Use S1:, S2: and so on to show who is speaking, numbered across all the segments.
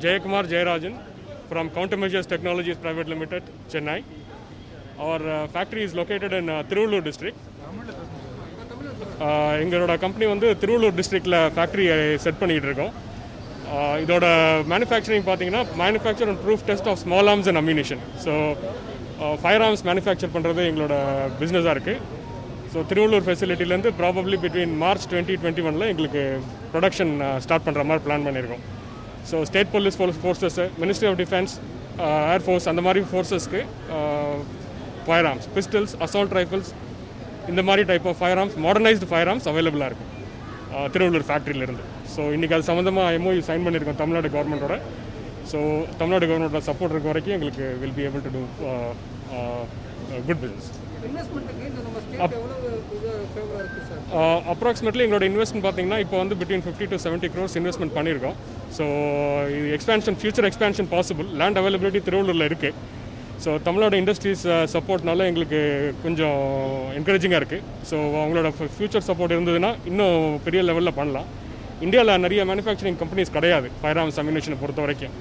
S1: Jayakumar Jayarajan from Countermeasures Technologies Private Limited, Chennai. Our factory is located in Tiruvallur district. எங்களோட company வந்து திருவள்ளூர் டிஸ்ட்ரிக்டில் factory set பண்ணிகிட்டு இருக்கோம். இதோட மேனுஃபேக்சரிங் பார்த்தீங்கன்னா manufacture and proof test of small arms and ammunition. So fire arms manufacture பண்ணுறது எங்களோட பிஸ்னஸாக இருக்குது. ஸோ திருவள்ளூர் ஃபெசிலிட்டிலேருந்து ப்ராபப்ளி பிட்வீன் மார்ச் 2021 எங்களுக்கு ப்ரொடக்ஷன் ஸ்டார்ட் பண்ணுற மாதிரி பிளான் பண்ணியிருக்கோம். So state police forces, ministry of defence, air force அந்த மாதிரி ஃபோர்ஸஸ்க்கு fire arms, pistols, assault rifles இந்த மாதிரி type of fire arms, modernised fire arms அவைலபிளாக இருக்கும் திருவள்ளூர் ஃபேக்ட்ரியிலேருந்து. ஸோ இன்றைக்கி அது சம்மந்தமாக எம்ஓயு சைன் பண்ணியிருக்கோம் தமிழ்நாடு கவர்மெண்ட்டோட. ஸோ தமிழ்நாடு கவர்மெண்ட்டோட சப்போர்ட் இருக்க வரைக்கும் எங்களுக்கு will be able to do good business. Approximately எங்களோட இன்வெஸ்ட்மெண்ட் பார்த்தீங்கன்னா இப்போ வந்து பிட்வீன் 50 to 70 crores இன்வெஸ்ட்மெண்ட் பண்ணியிருக்கோம். ஸோ இது expansion, future expansion possible. Land availability திருவள்ளூரில் இருக்குது. ஸோ தமிழ்நாடு இண்டஸ்ட்ரீஸ் சப்போர்ட்னால எங்களுக்கு கொஞ்சம் என்கரேஜிங்காக இருக்குது. ஸோ அவங்களோட ஃபியூச்சர் சப்போர்ட் இருந்ததுன்னா இன்னும் பெரிய லெவலில் பண்ணலாம். இந்தியாவில் நிறைய மேனுஃபேக்சரிங் கம்பெனிஸ் கிடையாது ஃபயர் ஆர்ம்ஸ் அம்யூனிஷனை பொறுத்த வரைக்கும்.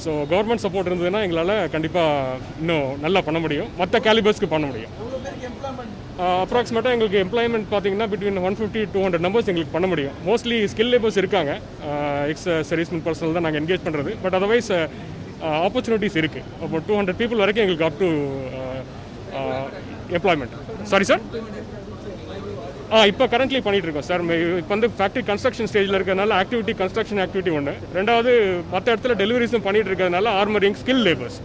S1: ஸோ கவர்மெண்ட் சப்போர்ட் இருந்ததுன்னா எங்களால் கண்டிப்பாக இன்னும் நல்லா பண்ண முடியும், மற்ற கேலிபர்ஸ்க்கு பண்ண முடியும். அப்ராக்சிமேட்டாக எங்களுக்கு எம்ப்ளாய்மெண்ட் பார்த்தீங்கன்னா பிட்வீன் 150-200 நம்பர்ஸ் எங்களுக்கு பண்ண முடியும். மோஸ்ட்லி ஸ்கில் லேபர்ஸ் இருக்காங்க, எக்ஸ் சர்வீஸ்மென் பர்சனல் தான் நாங்கள் என்கேஜ் பண்ணுறது. பட் அதர்வைஸ் ஆப்பர்ச்சுனிட்டிஸ் இருக்குது. அப்போ 200 people வரைக்கும் எங்களுக்கு up to employment. Sorry sir, இப்போ கரண்ட்லி பண்ணிகிட்டு இருக்கோம் சார். இப்போ வந்து ஃபேக்ட்ரி கன்ஸ்ட்ரக்ஷன் ஸ்டேஜில் இருக்கிறதுனால கன்ஸ்ட்ரக்ஷன் ஆக்டிவிட்டி ஒன்று. ரெண்டாவது மற்ற இடத்துல டெலிவரிஸும் பண்ணிகிட்டு இருக்கிறதுனால ஆர்மரிங் ஸ்கில் லேபர்ஸ்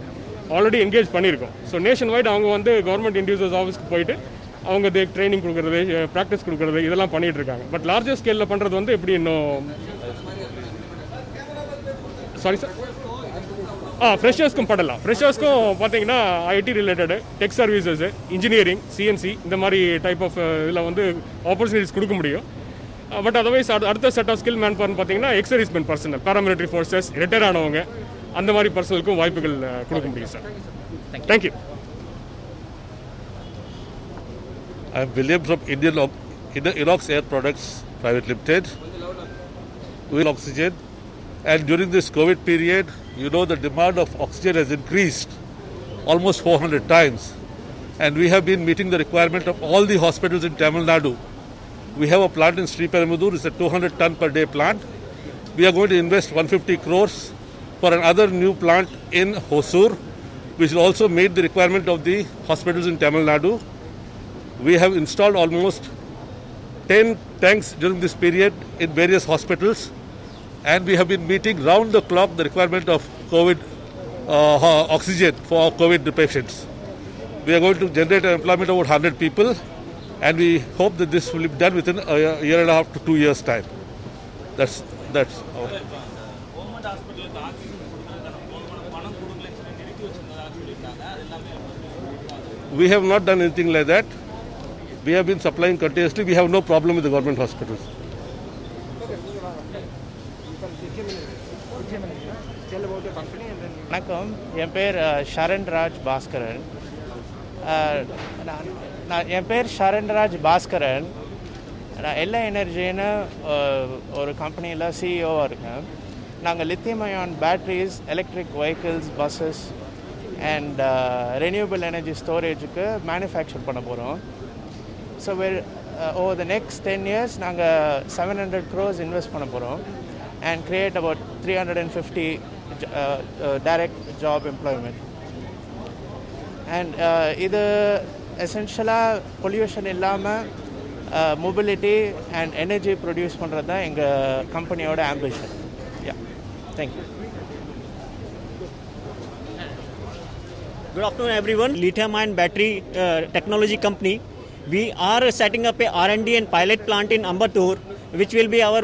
S1: ஆல்ரெடி என்கேஜ் பண்ணியிருக்கோம். ஸோ நேஷன் வைட் அவங்க வந்து கவர்மெண்ட் இண்டிவிஜுவல்ஸ் ஆஃபீஸ்க்கு போயிட்டு அவங்க ட்ரைனிங் கொடுக்குறது, ப்ராக்டிஸ் கொடுக்குறது இதெல்லாம் பண்ணிகிட்டு இருக்காங்க. பட் லார்ஜர் ஸ்கேலில் பண்ணுறது வந்து எப்படி இன்னும் சாரி சார் ஃப்ரெஷர்ஸ்க்கும் பண்ணலாம். ஃப்ரெஷர்ஸ்க்கும் பார்த்தீங்கன்னா IT related, tech services, engineering, CNC இந்த மாதிரி டைப் ஆஃப் இதில் வந்து ஆப்பர்ச்சுனிட்டிஸ் கொடுக்க முடியும். பட் அதர்வைஸ் அடுத்த செட் ஆஃப் ஸ்கில் மேன் பவர்னு பார்த்தீங்கன்னா ex servicemen personnel, paramilitary forces, retire ஆனவங்க அந்த மாதிரி பர்சனலுக்கும் வாய்ப்புகள் கொடுக்க முடியும் sir. Thank you.
S2: I am William from Inox Air Products Private Limited. We oxygen, and during this COVID period, you know, the demand of oxygen has increased almost 400 times, and we have been meeting the requirement of all the hospitals in Tamil Nadu. We have a plant in Sri Perumbudur. It's a 200 ton per day plant. We are going to invest 150 crores for another new plant in Hosur, which will also meet the requirement of the hospitals in Tamil Nadu. We have installed almost 10 tanks during this period in various hospitals, and we have been meeting round the clock the requirement of COVID oxygen for COVID patients. We are going to generate employment of about 100 people, and we hope that this will be done within a year and a half to 2 years' time. That's we have not done anything like that. We have been supplying continuously. We have no problem with the government hospitals.
S3: வணக்கம், என் பேர் ஷரண்ராஜ் பாஸ்கரன். நான் LI எனர்ஜின்னு ஒரு கம்பெனியில் சிஇஓவாக இருக்கேன். நாங்கள் lithium ion batteries, electric vehicles, buses and renewable energy ஸ்டோரேஜுக்கு manufacture பண்ண போகிறோம். So over the next 10 years நாங்கள் 700 crores இன்வெஸ்ட் பண்ண போகிறோம் and create about 350 direct job employment. And இது எசென்ஷியலாக பொல்யூஷன் இல்லாமல் மொபிலிட்டி அண்ட் எனர்ஜி ப்ரொடியூஸ் பண்ணுறது தான் எங்கள் கம்பெனியோட ambition. Thank you.
S4: Good afternoon, everyone. Lithium-ion battery technology company. We are setting up a R&D and pilot plant in Ambattur, which will be our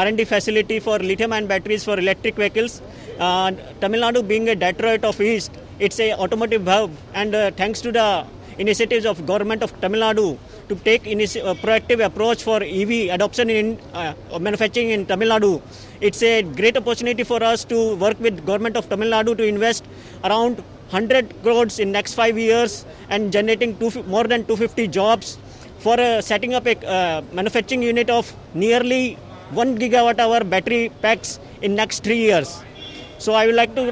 S4: R&D facility for lithium-ion batteries for electric vehicles. Tamil Nadu being a Detroit of East, it's a automotive hub, and thanks to the initiatives of government of Tamil Nadu to take proactive approach for EV adoption in manufacturing in Tamil Nadu, it's a great opportunity for us to work with government of Tamil Nadu to invest around 100 crores in next 5 years and generating more than 250 jobs for setting up a manufacturing unit of nearly 1 gigawatt hour battery packs in next 3 years. So I would like to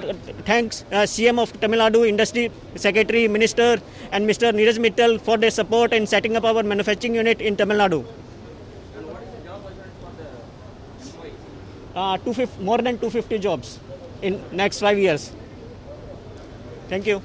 S4: thank CM of Tamil Nadu, Industry Secretary, Minister, and Mr. Neeraj Mittal for their support in setting up our manufacturing unit in Tamil Nadu. More than 250 jobs in next 5 years. Thank you.